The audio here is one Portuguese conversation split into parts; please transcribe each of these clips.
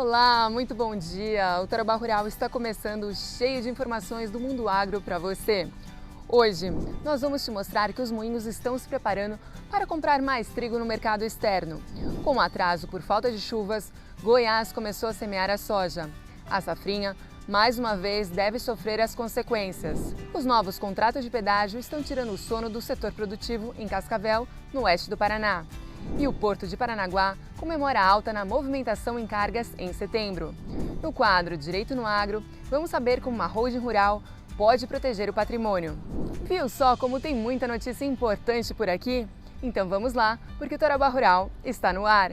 Olá, muito bom dia! O Tarobá Rural está começando cheio de informações do mundo agro para você. Hoje, nós vamos te mostrar que os moinhos estão se preparando para comprar mais trigo no mercado externo. Com o atraso por falta de chuvas, Goiás começou a semear a soja. A safrinha, mais uma vez, deve sofrer as consequências. Os novos contratos de pedágio estão tirando o sono do setor produtivo em Cascavel, no oeste do Paraná. E o Porto de Paranaguá comemora alta na movimentação em cargas em setembro. No quadro Direito no Agro, vamos saber como uma holding rural pode proteger o patrimônio. Viu só como tem muita notícia importante por aqui? Então vamos lá, porque o Tarobá Rural está no ar.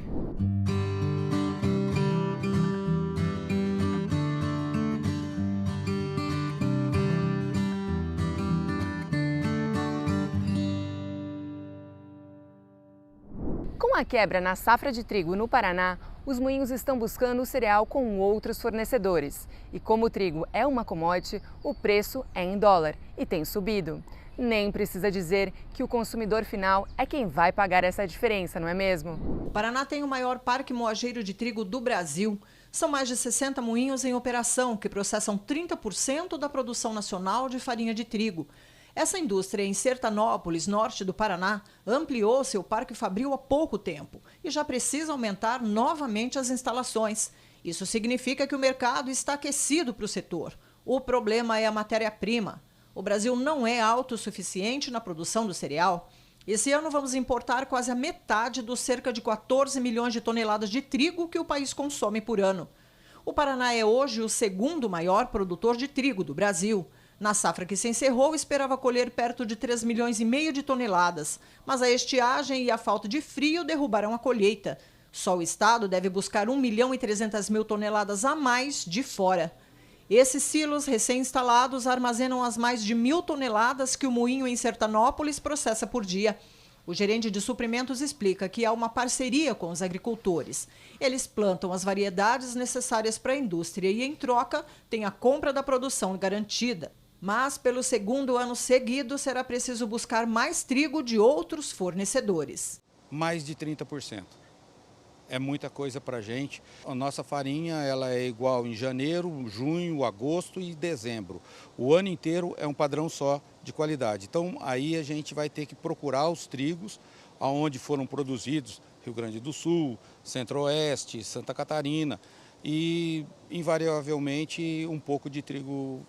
Com a quebra na safra de trigo no Paraná, os moinhos estão buscando o cereal com outros fornecedores. E como o trigo é uma commodity, o preço é em dólar e tem subido. Nem precisa dizer que o consumidor final é quem vai pagar essa diferença, não é mesmo? O Paraná tem o maior parque moageiro de trigo do Brasil. São mais de 60 moinhos em operação, que processam 30% da produção nacional de farinha de trigo. Essa indústria em Sertanópolis, norte do Paraná, ampliou seu parque fabril há pouco tempo e já precisa aumentar novamente as instalações. Isso significa que o mercado está aquecido para o setor. O problema é a matéria-prima. O Brasil não é autossuficiente na produção do cereal. Esse ano vamos importar quase a metade dos cerca de 14 milhões de toneladas de trigo que o país consome por ano. O Paraná é hoje o segundo maior produtor de trigo do Brasil. Na safra que se encerrou, esperava colher perto de 3,5 milhões de toneladas, mas a estiagem e a falta de frio derrubaram a colheita. Só o estado deve buscar 1,3 milhão toneladas a mais de fora. Esses silos recém-instalados armazenam as mais de 1.000 toneladas que o moinho em Sertanópolis processa por dia. O gerente de suprimentos explica que há uma parceria com os agricultores. Eles plantam as variedades necessárias para a indústria e, em troca, tem a compra da produção garantida. Mas, pelo segundo ano seguido, será preciso buscar mais trigo de outros fornecedores. Mais de 30%. É muita coisa para a gente. A nossa farinha ela é igual em janeiro, junho, agosto e dezembro. O ano inteiro é um padrão só de qualidade. Então, aí a gente vai ter que procurar os trigos aonde foram produzidos, Rio Grande do Sul, Centro-Oeste, Santa Catarina, e invariavelmente um pouco de trigo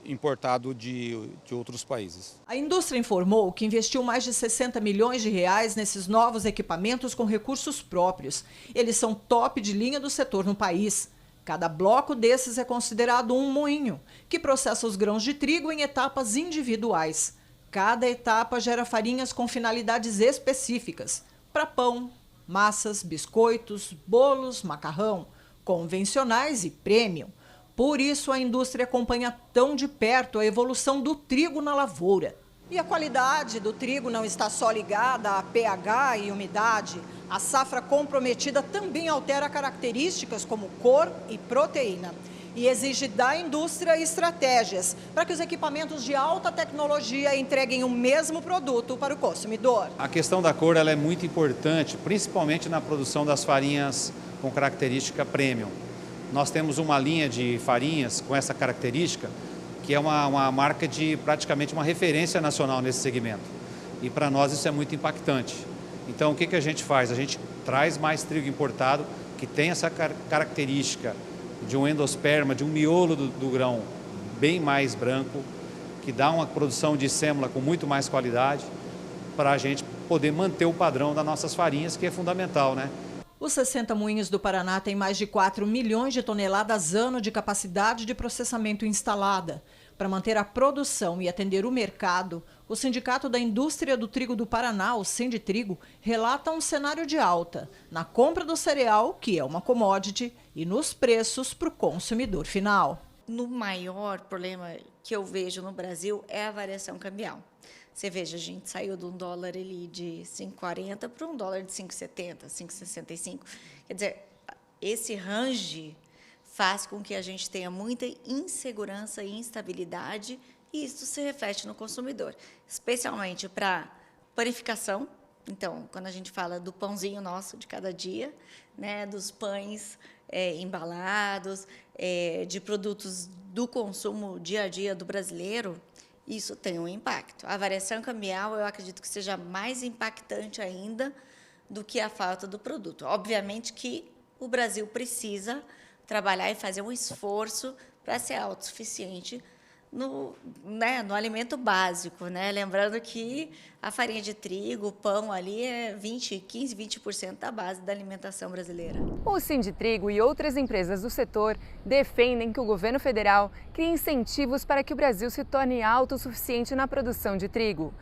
importado de outros países. A indústria informou que investiu mais de 60 milhões de reais nesses novos equipamentos com recursos próprios. Eles são top de linha do setor no país. Cada bloco desses é considerado um moinho, que processa os grãos de trigo em etapas individuais. Cada etapa gera farinhas com finalidades específicas, para pão, massas, biscoitos, bolos, macarrão, convencionais e premium. Por isso, a indústria acompanha tão de perto a evolução do trigo na lavoura. E a qualidade do trigo não está só ligada a pH e umidade. A safra comprometida também altera características como cor e proteína. E exige da indústria estratégias para que os equipamentos de alta tecnologia entreguem o mesmo produto para o consumidor. A questão da cor ela é muito importante, principalmente na produção das farinhas com característica premium. Nós temos uma linha de farinhas com essa característica, que é uma marca de praticamente uma referência nacional nesse segmento. E para nós isso é muito impactante. Então o que a gente faz? A gente traz mais trigo importado que tem essa característica de um endosperma, de um miolo do grão bem mais branco, que dá uma produção de sêmola com muito mais qualidade, para a gente poder manter o padrão das nossas farinhas, que é fundamental, né? Os 60 moinhos do Paraná têm mais de 4 milhões de toneladas ano de capacidade de processamento instalada. Para manter a produção e atender o mercado, o Sindicato da Indústria do Trigo do Paraná, o Sinditrigo, relata um cenário de alta na compra do cereal, que é uma commodity, e nos preços para o consumidor final. No maior problema que eu vejo no Brasil é a variação cambial. Você veja, a gente saiu de um dólar ali de 5,40 para um dólar de 5,70, 5,65. Quer dizer, esse range faz com que a gente tenha muita insegurança e instabilidade, e isso se reflete no consumidor, especialmente para panificação, Então, quando a gente fala do pãozinho nosso de cada dia, né, dos pães embalados, de produtos do consumo dia a dia do brasileiro, isso tem um impacto. A variação cambial, eu acredito que seja mais impactante ainda do que a falta do produto. Obviamente que o Brasil precisa trabalhar e fazer um esforço para ser autossuficiente no alimento básico, né? Lembrando que a farinha de trigo, o pão ali é 20% da base da alimentação brasileira. O Sinditrigo e outras empresas do setor defendem que o governo federal crie incentivos para que o Brasil se torne autossuficiente na produção de trigo.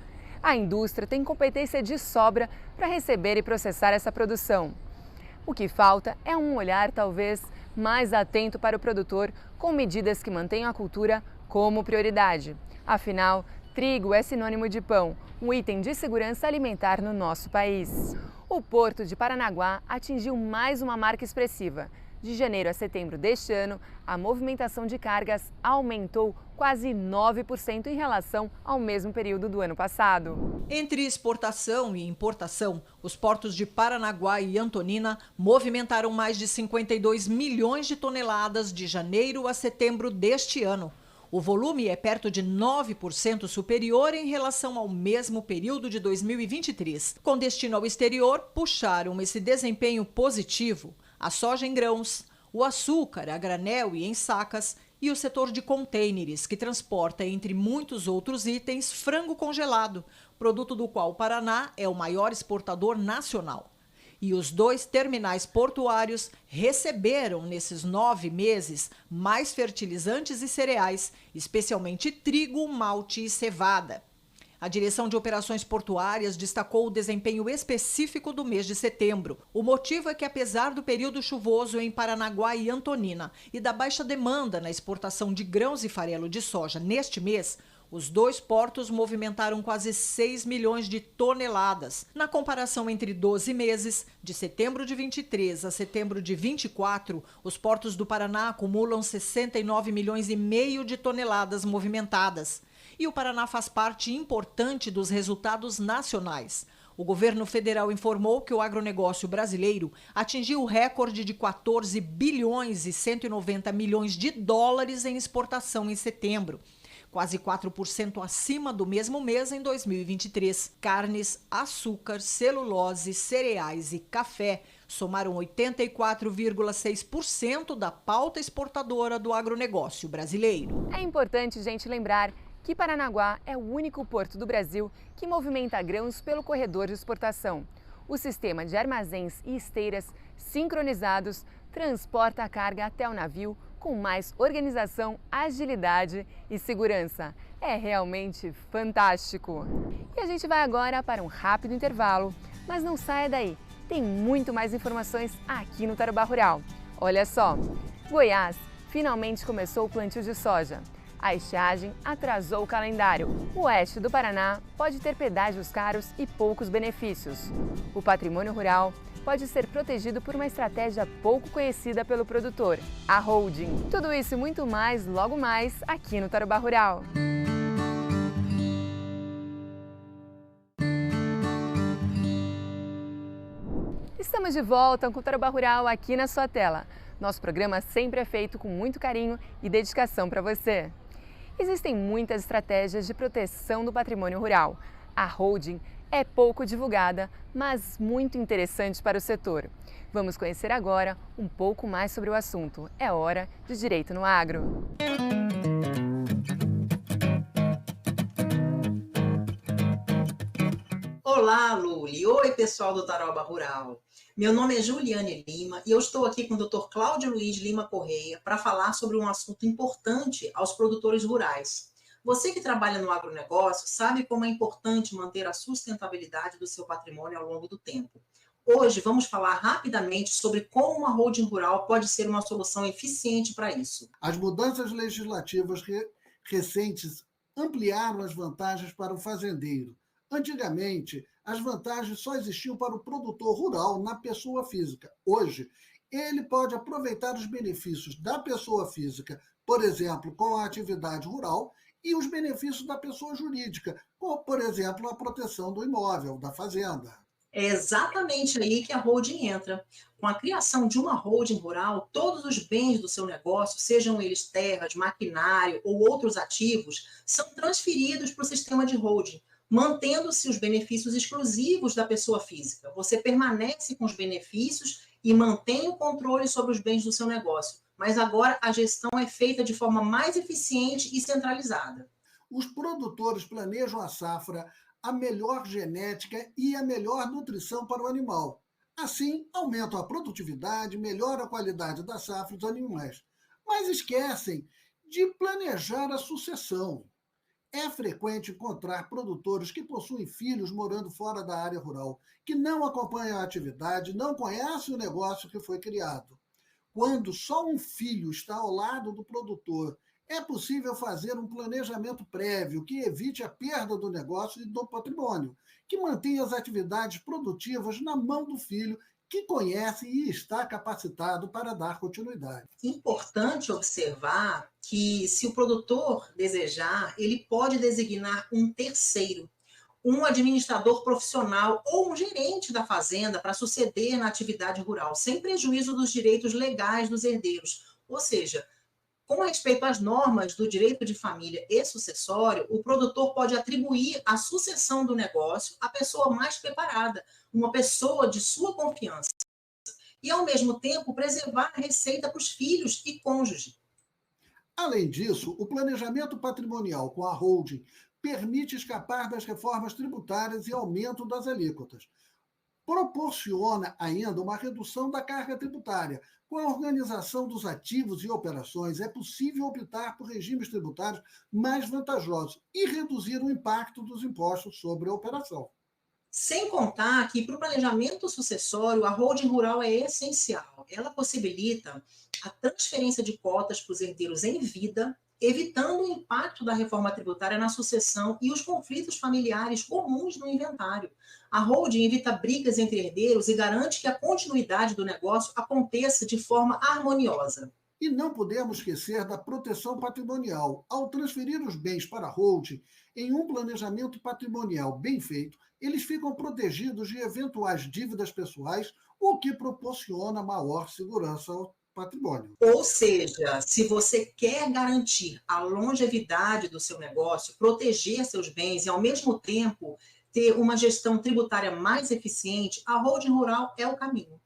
A indústria tem competência de sobra para receber e processar essa produção. O que falta é um olhar talvez mais atento para o produtor, com medidas que mantenham a cultura como prioridade. Afinal, trigo é sinônimo de pão, um item de segurança alimentar no nosso país. O Porto de Paranaguá atingiu mais uma marca expressiva. De janeiro a setembro deste ano, a movimentação de cargas aumentou quase 9% em relação ao mesmo período do ano passado. Entre exportação e importação, os portos de Paranaguá e Antonina movimentaram mais de 52 milhões de toneladas de janeiro a setembro deste ano. O volume é perto de 9% superior em relação ao mesmo período de 2023. Com destino ao exterior, puxaram esse desempenho positivo a soja em grãos, o açúcar a granel e em sacas e o setor de contêineres, que transporta, entre muitos outros itens, frango congelado, produto do qual o Paraná é o maior exportador nacional. E os 2 terminais portuários receberam, nesses 9 meses, mais fertilizantes e cereais, especialmente trigo, malte e cevada. A Direção de Operações Portuárias destacou o desempenho específico do mês de setembro. O motivo é que, apesar do período chuvoso em Paranaguá e Antonina e da baixa demanda na exportação de grãos e farelo de soja neste mês, os 2 portos movimentaram quase 6 milhões de toneladas. Na comparação entre 12 meses, de setembro de 23 a setembro de 24, os portos do Paraná acumulam 69 milhões e meio de toneladas movimentadas. E o Paraná faz parte importante dos resultados nacionais. O governo federal informou que o agronegócio brasileiro atingiu o recorde de 14 bilhões e 190 milhões de dólares em exportação em setembro, quase 4% acima do mesmo mês em 2023. Carnes, açúcar, celulose, cereais e café somaram 84,6% da pauta exportadora do agronegócio brasileiro. É importante, gente, lembrar que Paranaguá é o único porto do Brasil que movimenta grãos pelo corredor de exportação. O sistema de armazéns e esteiras sincronizados transporta a carga até o navio com mais organização, agilidade e segurança. É realmente fantástico! E a gente vai agora para um rápido intervalo, mas não saia daí, tem muito mais informações aqui no Tarobá Rural. Olha só, Goiás finalmente começou o plantio de soja. A estiagem atrasou o calendário. O oeste do Paraná pode ter pedágios caros e poucos benefícios. O patrimônio rural pode ser protegido por uma estratégia pouco conhecida pelo produtor, a holding. Tudo isso e muito mais logo mais aqui no Tarobá Rural. Estamos de volta com o Tarobá Rural aqui na sua tela. Nosso programa sempre é feito com muito carinho e dedicação para você. Existem muitas estratégias de proteção do patrimônio rural. A holding é pouco divulgada, mas muito interessante para o setor. Vamos conhecer agora um pouco mais sobre o assunto. É hora de Direito no Agro. Olá, Luli. Oi, pessoal do Tarobá Rural. Meu nome é Juliane Lima e eu estou aqui com o Dr. Cláudio Luiz Lima Correia para falar sobre um assunto importante aos produtores rurais. Você que trabalha no agronegócio sabe como é importante manter a sustentabilidade do seu patrimônio ao longo do tempo. Hoje vamos falar rapidamente sobre como uma holding rural pode ser uma solução eficiente para isso. As mudanças legislativas recentes ampliaram as vantagens para o fazendeiro. Antigamente, as vantagens só existiam para o produtor rural na pessoa física. Hoje, ele pode aproveitar os benefícios da pessoa física, por exemplo, com a atividade rural, e os benefícios da pessoa jurídica, como, por exemplo, a proteção do imóvel, da fazenda. É exatamente aí que a holding entra. Com a criação de uma holding rural, todos os bens do seu negócio, sejam eles terras, maquinário ou outros ativos, são transferidos para o sistema de holding, mantendo-se os benefícios exclusivos da pessoa física. Você permanece com os benefícios e mantém o controle sobre os bens do seu negócio. Mas agora a gestão é feita de forma mais eficiente e centralizada. Os produtores planejam a safra, a melhor genética e a melhor nutrição para o animal. Assim, aumentam a produtividade, melhoram a qualidade da safra dos animais. Mas esquecem de planejar a sucessão. É frequente encontrar produtores que possuem filhos morando fora da área rural, que não acompanham a atividade, não conhecem o negócio que foi criado. Quando só um filho está ao lado do produtor, é possível fazer um planejamento prévio que evite a perda do negócio e do patrimônio, que mantenha as atividades produtivas na mão do filho, que conhece e está capacitado para dar continuidade. Importante observar que, se o produtor desejar, ele pode designar um terceiro, um administrador profissional ou um gerente da fazenda para suceder na atividade rural, sem prejuízo dos direitos legais dos herdeiros. Ou seja, com respeito às normas do direito de família e sucessório, o produtor pode atribuir a sucessão do negócio à pessoa mais preparada, uma pessoa de sua confiança, e, ao mesmo tempo, preservar a receita para os filhos e cônjuge. Além disso, o planejamento patrimonial com a holding permite escapar das reformas tributárias e aumento das alíquotas. Proporciona ainda uma redução da carga tributária. Com a organização dos ativos e operações, é possível optar por regimes tributários mais vantajosos e reduzir o impacto dos impostos sobre a operação. Sem contar que, para o planejamento sucessório, a holding rural é essencial. Ela possibilita a transferência de cotas para os herdeiros em vida, evitando o impacto da reforma tributária na sucessão e os conflitos familiares comuns no inventário. A holding evita brigas entre herdeiros e garante que a continuidade do negócio aconteça de forma harmoniosa. E não podemos esquecer da proteção patrimonial. Ao transferir os bens para a holding, em um planejamento patrimonial bem feito, eles ficam protegidos de eventuais dívidas pessoais, o que proporciona maior segurança ao patrimônio. Ou seja, se você quer garantir a longevidade do seu negócio, proteger seus bens e, ao mesmo tempo, ter uma gestão tributária mais eficiente, a holding rural é o caminho.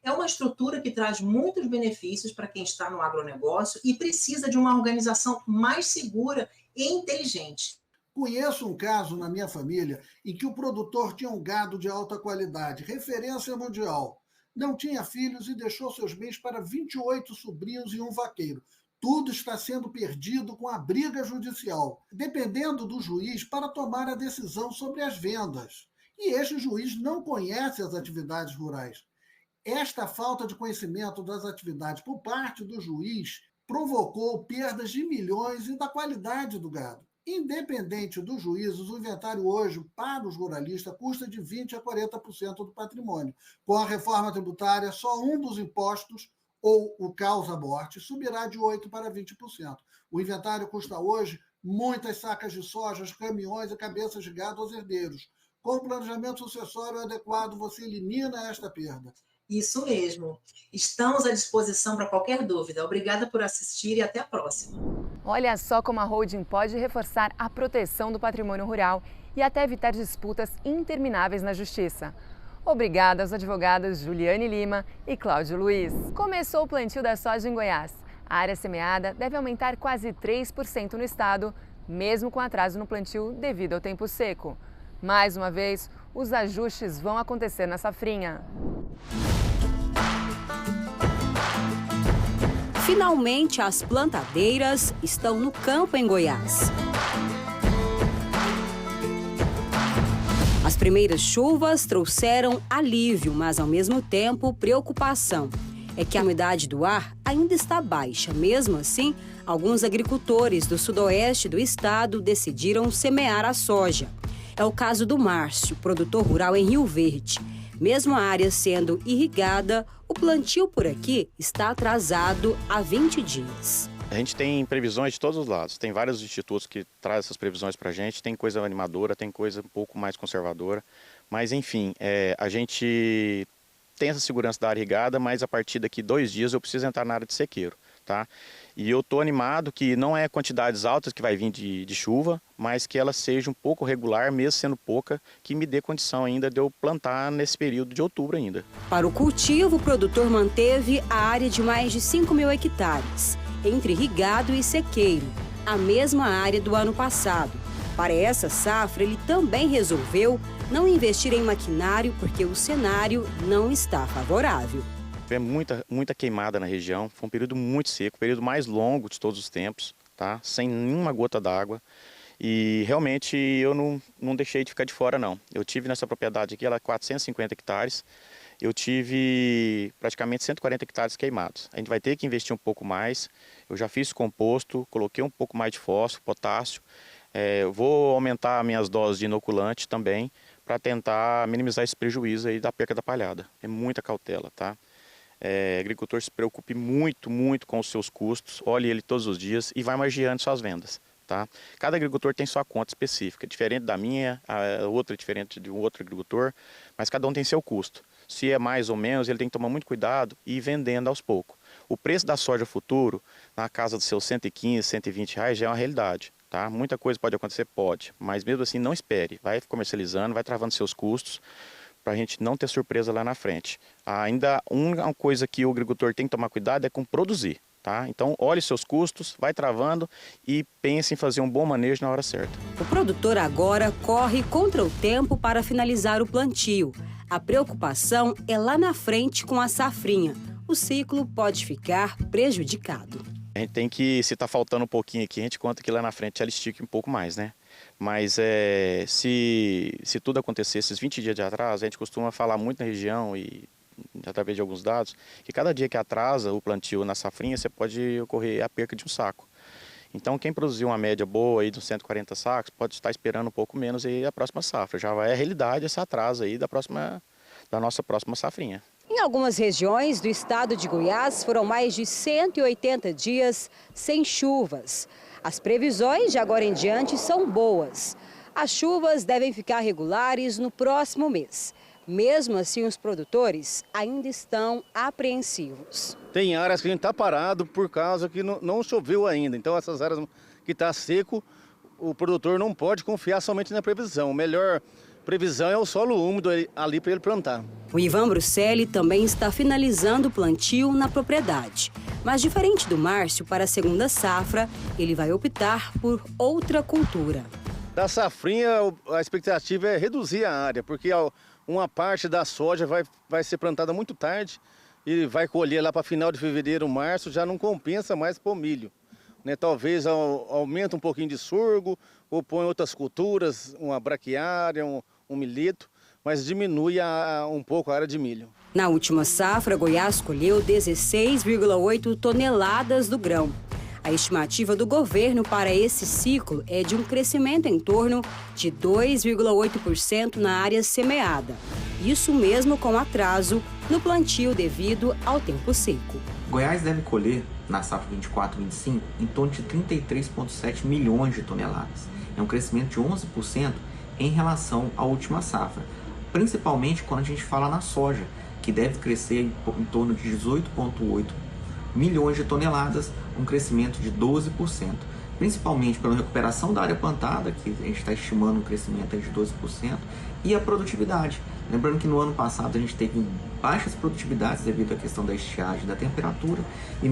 É uma estrutura que traz muitos benefícios para quem está no agronegócio e precisa de uma organização mais segura e inteligente. Conheço um caso na minha família em que o produtor tinha um gado de alta qualidade, referência mundial. Não tinha filhos e deixou seus bens para 28 sobrinhos e um vaqueiro. Tudo está sendo perdido com a briga judicial, dependendo do juiz para tomar a decisão sobre as vendas. E este juiz não conhece as atividades rurais. Esta falta de conhecimento das atividades por parte do juiz provocou perdas de milhões e da qualidade do gado. Independente dos juízos, o inventário hoje, para os ruralistas, custa de 20% a 40% do patrimônio. Com a reforma tributária, só um dos impostos, ou o causa-morte, subirá de 8% para 20%. O inventário custa hoje muitas sacas de soja, caminhões e cabeças de gado aos herdeiros. Com o planejamento sucessório adequado, você elimina esta perda. Isso mesmo. Estamos à disposição para qualquer dúvida. Obrigada por assistir e até a próxima. Olha só como a holding pode reforçar a proteção do patrimônio rural e até evitar disputas intermináveis na justiça. Obrigada aos advogados Juliane Lima e Cláudio Luiz. Começou o plantio da soja em Goiás. A área semeada deve aumentar quase 3% no estado, mesmo com atraso no plantio devido ao tempo seco. Mais uma vez, os ajustes vão acontecer na safrinha. Finalmente, as plantadeiras estão no campo em Goiás. As primeiras chuvas trouxeram alívio, mas ao mesmo tempo preocupação. É que a umidade do ar ainda está baixa. Mesmo assim, alguns agricultores do sudoeste do estado decidiram semear a soja. É o caso do Márcio, produtor rural em Rio Verde. Mesmo a área sendo irrigada, o plantio por aqui está atrasado há 20 dias. A gente tem previsões de todos os lados. Tem vários institutos que trazem essas previsões para a gente. Tem coisa animadora, tem coisa um pouco mais conservadora. Mas enfim, a gente tem essa segurança da área irrigada, mas a partir daqui 2 dias eu preciso entrar na área de sequeiro, tá? E eu estou animado que não é quantidades altas que vai vir de chuva, mas que ela seja um pouco regular, mesmo sendo pouca, que me dê condição ainda de eu plantar nesse período de outubro ainda. Para o cultivo, o produtor manteve a área de mais de 5.000 hectares, entre irrigado e sequeiro, a mesma área do ano passado. Para essa safra, ele também resolveu não investir em maquinário porque o cenário não está favorável. Tivemos muita queimada na região, foi um período muito seco, o período mais longo de todos os tempos, tá? Sem nenhuma gota d'água. E realmente eu não deixei de ficar de fora, não. Eu tive nessa propriedade aqui, ela é 450 hectares, eu tive praticamente 140 hectares queimados. A gente vai ter que investir um pouco mais, eu já fiz composto, coloquei um pouco mais de fósforo, potássio, vou aumentar minhas doses de inoculante também, para tentar minimizar esse prejuízo aí da perca da palhada. É muita cautela, tá? Agricultor se preocupe muito com os seus custos, olhe ele todos os dias e vai magiando suas vendas, tá? Cada agricultor tem sua conta específica, diferente da minha, a outra é diferente de um outro agricultor, mas cada um tem seu custo. Se é mais ou menos, ele tem que tomar muito cuidado e ir vendendo aos poucos. O preço da soja futuro, na casa dos seus 115, 120 reais, já é uma realidade. Tá? Muita coisa pode acontecer, pode, mas mesmo assim não espere, vai comercializando, vai travando seus custos para a gente não ter surpresa lá na frente. Ainda uma coisa que o agricultor tem que tomar cuidado é com produzir, tá? Então olhe seus custos, vai travando e pense em fazer um bom manejo na hora certa. O produtor agora corre contra o tempo para finalizar o plantio. A preocupação é lá na frente com a safrinha. O ciclo pode ficar prejudicado. A gente tem que, se está faltando um pouquinho aqui, a gente conta que lá na frente ela estique um pouco mais, né? Mas se tudo acontecer, esses 20 dias de atraso, a gente costuma falar muito na região e através de alguns dados, que cada dia que atrasa o plantio na safrinha, você pode ocorrer a perca de um saco. Então quem produziu uma média boa aí dos 140 sacos, pode estar esperando um pouco menos aí a próxima safra. Já vai a realidade esse atraso aí da nossa próxima safrinha. Em algumas regiões do estado de Goiás, foram mais de 180 dias sem chuvas. As previsões de agora em diante são boas. As chuvas devem ficar regulares no próximo mês. Mesmo assim, os produtores ainda estão apreensivos. Tem áreas que a gente está parado por causa que não choveu ainda. Então, essas áreas que está seco, o produtor não pode confiar somente na previsão. Melhor previsão é o solo úmido ali para ele plantar. O Ivan Bruselli também está finalizando o plantio na propriedade. Mas diferente do Márcio, para a segunda safra, ele vai optar por outra cultura. Da safrinha, a expectativa é reduzir a área, porque uma parte da soja vai ser plantada muito tarde e vai colher lá para final de fevereiro, março, já não compensa mais pôr milho. Né? Talvez aumente um pouquinho de sorgo ou põe outras culturas, uma braquiária, um milheto, mas diminui um pouco a área de milho. Na última safra, Goiás colheu 16,8 toneladas do grão. A estimativa do governo para esse ciclo é de um crescimento em torno de 2,8% na área semeada. Isso mesmo com atraso no plantio devido ao tempo seco. Goiás deve colher, na safra 24-25, em torno de 33,7 milhões de toneladas. É um crescimento de 11% em relação à última safra, principalmente quando a gente fala na soja, que deve crescer em torno de 18,8 milhões de toneladas, um crescimento de 12%, principalmente pela recuperação da área plantada, que a gente está estimando um crescimento de 12%, e a produtividade. Lembrando que no ano passado a gente teve baixas produtividades devido à questão da estiagem e da temperatura, e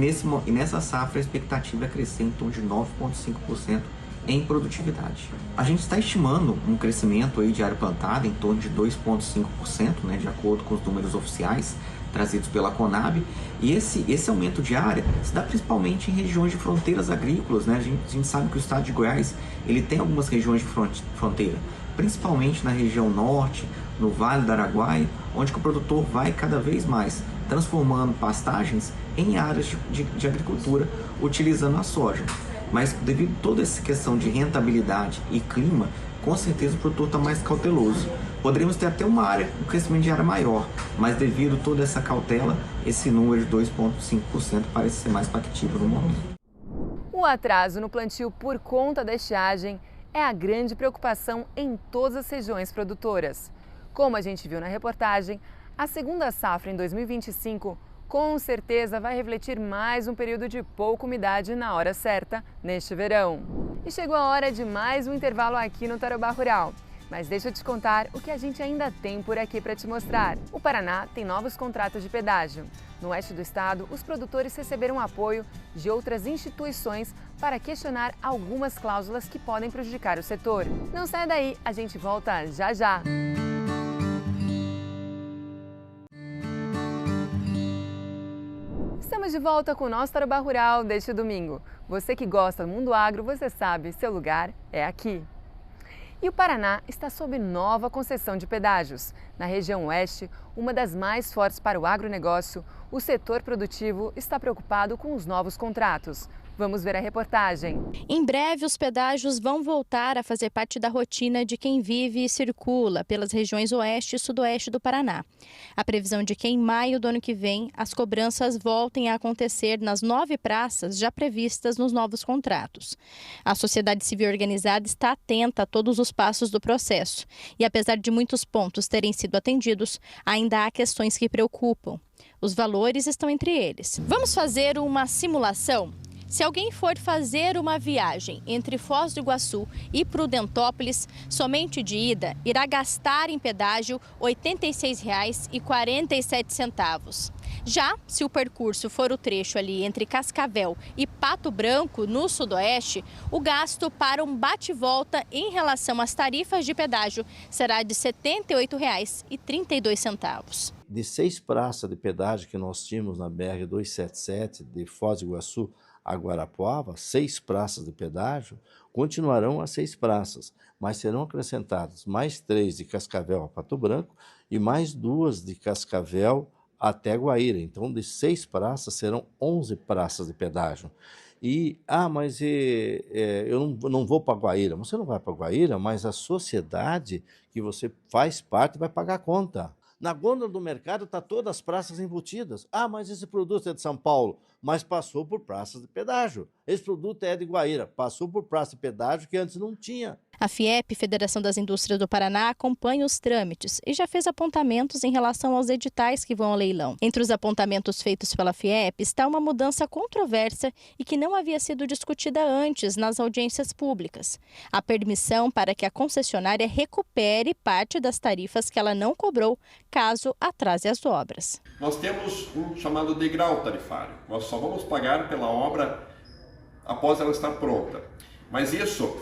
nessa safra a expectativa é crescer em torno de 9,5% em produtividade. A gente está estimando um crescimento aí de área plantada em torno de 2,5%, né, de acordo com os números oficiais trazidos pela Conab, e esse aumento de área se dá principalmente em regiões de fronteiras agrícolas, né? A gente sabe que o estado de Goiás ele tem algumas regiões de fronteira, principalmente na região norte, no Vale do Araguaia, onde que o produtor vai cada vez mais transformando pastagens em áreas de agricultura utilizando a soja. Mas devido a toda essa questão de rentabilidade e clima, com certeza o produtor está mais cauteloso. Poderíamos ter até um crescimento de área maior, mas devido a toda essa cautela, esse número de 2,5% parece ser mais factível no momento. O atraso no plantio por conta da estiagem é a grande preocupação em todas as regiões produtoras. Como a gente viu na reportagem, a segunda safra em 2025 com certeza vai refletir mais um período de pouca umidade na hora certa neste verão. E chegou a hora de mais um intervalo aqui no Tarobá Rural. Mas deixa eu te contar o que a gente ainda tem por aqui para te mostrar. O Paraná tem novos contratos de pedágio. No oeste do estado, os produtores receberam apoio de outras instituições para questionar algumas cláusulas que podem prejudicar o setor. Não saia daí, a gente volta já já. Estamos de volta com o nosso Tarobá Rural deste domingo. Você que gosta do mundo agro, você sabe, seu lugar é aqui. E o Paraná está sob nova concessão de pedágios. Na região oeste, uma das mais fortes para o agronegócio, o setor produtivo está preocupado com os novos contratos. Vamos ver a reportagem. Em breve, os pedágios vão voltar a fazer parte da rotina de quem vive e circula pelas regiões oeste e sudoeste do Paraná. A previsão de que em maio do ano que vem, as cobranças voltem a acontecer nas 9 praças já previstas nos novos contratos. A sociedade civil organizada está atenta a todos os passos do processo. E apesar de muitos pontos terem sido atendidos, ainda há questões que preocupam. Os valores estão entre eles. Vamos fazer uma simulação? Se alguém for fazer uma viagem entre Foz do Iguaçu e Prudentópolis, somente de ida, irá gastar em pedágio R$ 86,47. Já se o percurso for o trecho ali entre Cascavel e Pato Branco, no sudoeste, o gasto para um bate-volta em relação às tarifas de pedágio será de R$ 78,32. De 6 praças de pedágio que nós tínhamos na BR-277 de Foz do Iguaçu a Guarapuava, 6 praças de pedágio, continuarão as 6 praças, mas serão acrescentadas mais 3 de Cascavel a Pato Branco e mais 2 de Cascavel até Guaíra. Então, de 6 praças, serão 11 praças de pedágio. E, mas eu não vou para Guaíra. Você não vai para Guaíra, mas a sociedade que você faz parte vai pagar a conta. Na gôndola do mercado está todas as praças embutidas. Mas esse produto é de São Paulo, mas passou por praças de pedágio. Esse produto é de Guaíra, passou por praça de pedágio que antes não tinha. A FIEP, Federação das Indústrias do Paraná, acompanha os trâmites e já fez apontamentos em relação aos editais que vão ao leilão. Entre os apontamentos feitos pela FIEP está uma mudança controversa e que não havia sido discutida antes nas audiências públicas. A permissão para que a concessionária recupere parte das tarifas que ela não cobrou, caso atrase as obras. Nós temos um chamado degrau tarifário. Nós só vamos pagar pela obra após ela estar pronta. Mas isso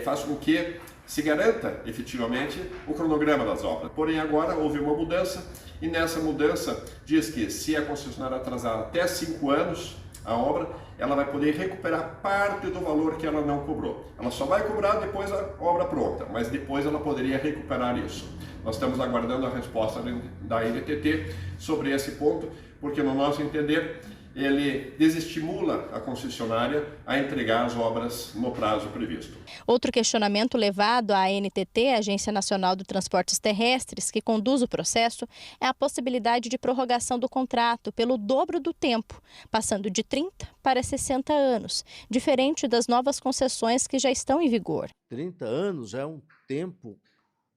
faz com que se garanta efetivamente o cronograma das obras. Porém, agora houve uma mudança e nessa mudança diz que se a concessionária atrasar até 5 anos a obra, ela vai poder recuperar parte do valor que ela não cobrou. Ela só vai cobrar depois a obra pronta, mas depois ela poderia recuperar isso. Nós estamos aguardando a resposta da NTT sobre esse ponto, porque no nosso entender, ele desestimula a concessionária a entregar as obras no prazo previsto. Outro questionamento levado à ANTT, Agência Nacional de Transportes Terrestres, que conduz o processo, é a possibilidade de prorrogação do contrato pelo dobro do tempo, passando de 30 para 60 anos, diferente das novas concessões que já estão em vigor. 30 anos já é um tempo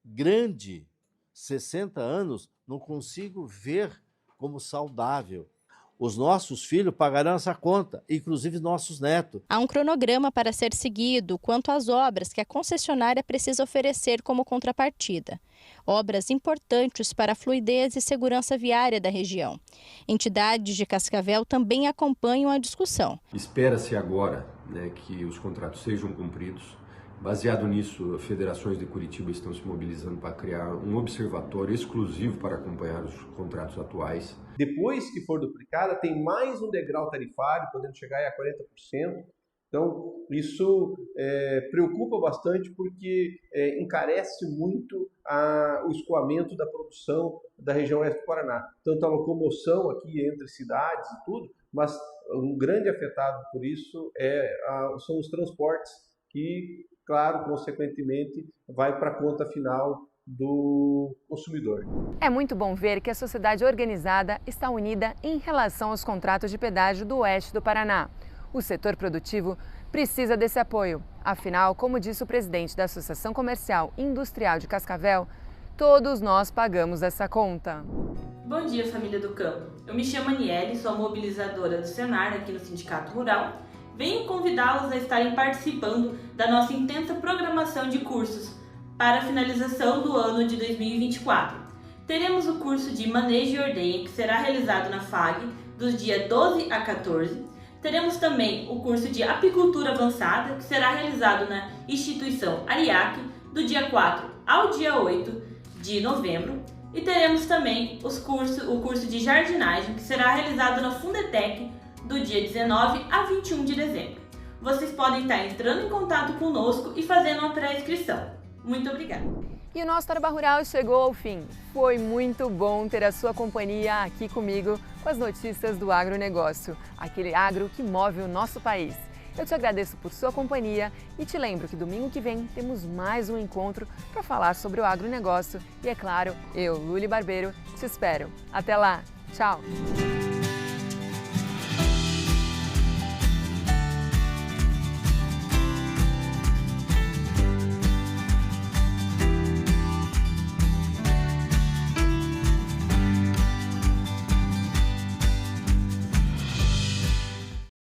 grande, 60 anos não consigo ver como saudável. Os nossos filhos pagarão essa conta, inclusive nossos netos. Há um cronograma para ser seguido quanto às obras que a concessionária precisa oferecer como contrapartida. Obras importantes para a fluidez e segurança viária da região. Entidades de Cascavel também acompanham a discussão. Espera-se agora que os contratos sejam cumpridos. Baseado nisso, federações de Curitiba estão se mobilizando para criar um observatório exclusivo para acompanhar os contratos atuais. Depois que for duplicada, tem mais um degrau tarifário, podendo chegar a 40%. Então, isso preocupa bastante porque encarece muito o escoamento da produção da região oeste do Paraná. Tanto a locomoção aqui entre cidades e tudo, mas um grande afetado por isso são os transportes que, claro, consequentemente, vai para a conta final do consumidor. É muito bom ver que a sociedade organizada está unida em relação aos contratos de pedágio do oeste do Paraná. O setor produtivo precisa desse apoio. Afinal, como disse o presidente da Associação Comercial e Industrial de Cascavel, Todos nós pagamos essa conta. Bom dia, família do campo. Eu me chamo Aniele, sou mobilizadora do Senar aqui no Sindicato Rural. Venho convidá-los a estarem participando da nossa intensa programação de cursos para a finalização do ano de 2024. Teremos o curso de Manejo e Ordenha, que será realizado na FAG, dos dias 12 a 14. Teremos também o curso de Apicultura Avançada, que será realizado na instituição Ariac, do dia 4 ao dia 8 de novembro. E teremos também o curso de Jardinagem, que será realizado na Fundetec, do dia 19 a 21 de dezembro. Vocês podem estar entrando em contato conosco e fazendo uma pré-inscrição. Muito obrigada! E o nosso Tarobá Rural chegou ao fim. Foi muito bom ter a sua companhia aqui comigo com as notícias do agronegócio, aquele agro que move o nosso país. Eu te agradeço por sua companhia e te lembro que domingo que vem temos mais um encontro para falar sobre o agronegócio. E é claro, eu, Luli Barbeiro, te espero. Até lá! Tchau!